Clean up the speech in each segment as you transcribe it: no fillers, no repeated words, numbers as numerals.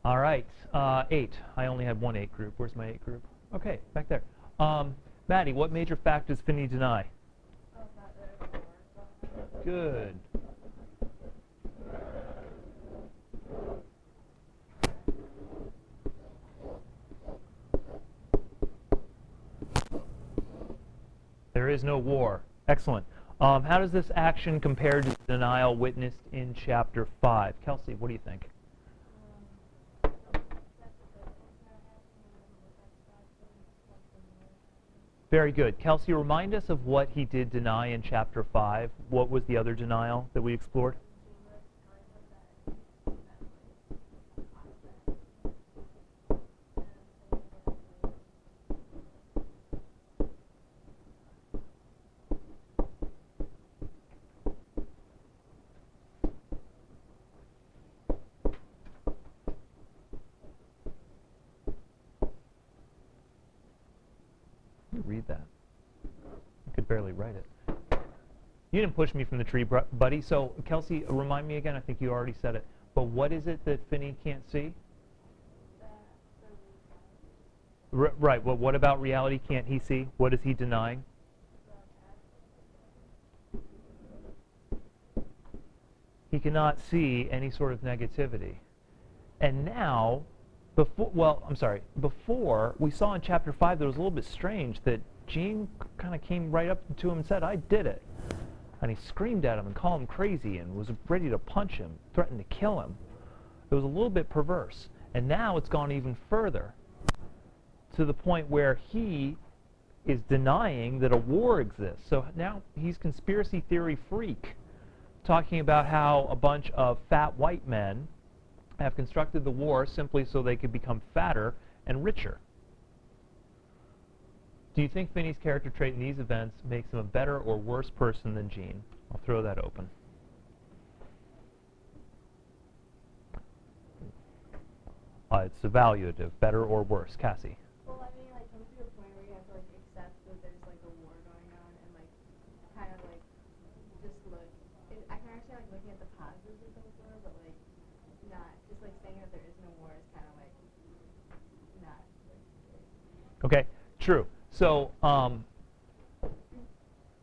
All right, 8. I only have one 8 group. Where's my 8 group? Okay, back there. Maddie, what major fact does Finny deny? Good. There is no war. Excellent. How does this action compare to the denial witnessed in chapter 5? Kelsey, what do you think? Very good. Kelsey, remind us of what he did deny in chapter 5. What was the other denial that we explored? Read that. I could barely write it. You didn't push me from the tree, buddy. So, Kelsey, remind me again. I think you already said it. But what is it that Finny can't see? Right. Well, what about reality can't he see? What is he denying? He cannot see any sort of negativity. And now, before we saw in chapter 5 that it was a little bit strange that Gene kind of came right up to him and said, I did it. And he screamed at him and called him crazy and was ready to punch him, threatened to kill him. It was a little bit perverse. And now it's gone even further to the point where he is denying that a war exists. So now he's conspiracy theory freak, talking about how a bunch of fat white men have constructed the war simply so they could become fatter and richer. Do you think Finny's character trait in these events makes him a better or worse person than Gene? I'll throw that open. It's evaluative, better or worse. Cassie? Well, I mean, like, comes to a point where you have to, like, accept that there's, like, a war going on and, like, kind of, like, just look. I can actually like looking at the positives of the war, but, like, not just, like, saying that there is no war is kind of, like, not. Okay, true. So,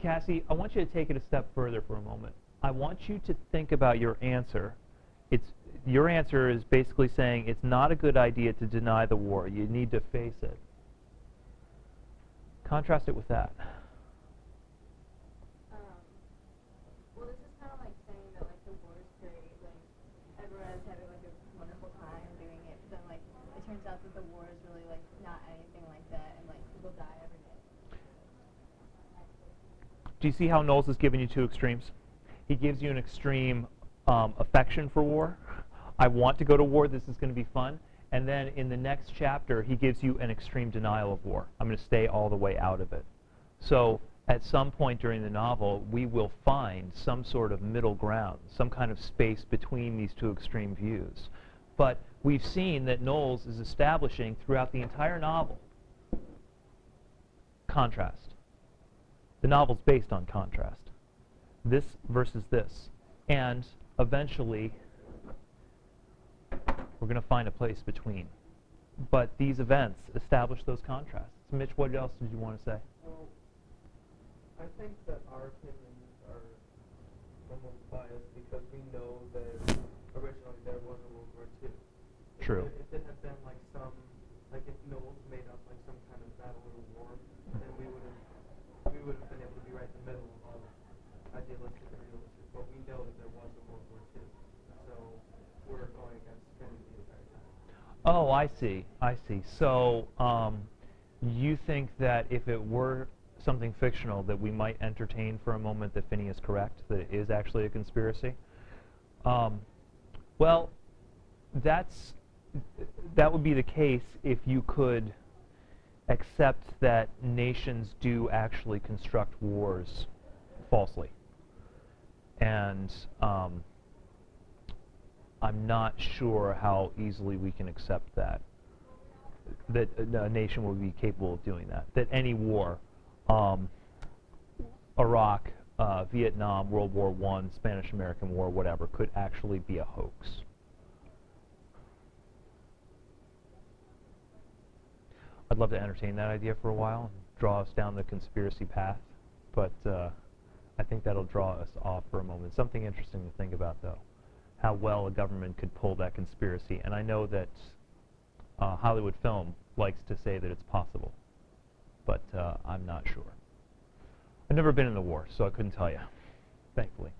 Cassie, I want you to take it a step further for a moment. I want you to think about your answer. Your answer is basically saying it's not a good idea to deny the war. You need to face it. Contrast it with that. Well, this is kind of like saying that, like, the war is great, like, everyone's having, like, a wonderful time doing it, but then, like, it turns out that the war is really, like, not anything like that, and, like, people die every day. Do you see how Knowles has given you two extremes? He gives you an extreme affection for war. I want to go to war. This is going to be fun. And then in the next chapter, he gives you an extreme denial of war. I'm going to stay all the way out of it. So at some point during the novel, we will find some sort of middle ground, some kind of space between these two extreme views. But we've seen that Knowles is establishing throughout the entire novel contrast. The novel's based on contrast. This versus this. And eventually, we're going to find a place between. But these events establish those contrasts. Mitch, what else did you want to say? Well, I think that our opinions are almost biased because we know that originally there was a World War II. True. If it had been like if Knowles made up like some kind of battle or war, then we would have been able to be right in the middle of idealistic and realistic. But we know that there was a World War II, so we're going against Finny the entire time. Oh, I see. I see. So you think that if it were something fictional that we might entertain for a moment that Finny is correct, that it is actually a conspiracy? Well, that would be the case if you could accept that nations do actually construct wars falsely. And I'm not sure how easily we can accept that a nation will be capable of doing that. That any war, Iraq, Vietnam, World War I, Spanish-American War, whatever, could actually be a hoax. love to entertain that idea for a while and draw us down the conspiracy path, but I think that'll draw us off for a moment. Something interesting to think about, though, how well a government could pull that conspiracy. And I know that Hollywood film likes to say that it's possible, but I'm not sure. I've never been in the war, so I couldn't tell you, thankfully.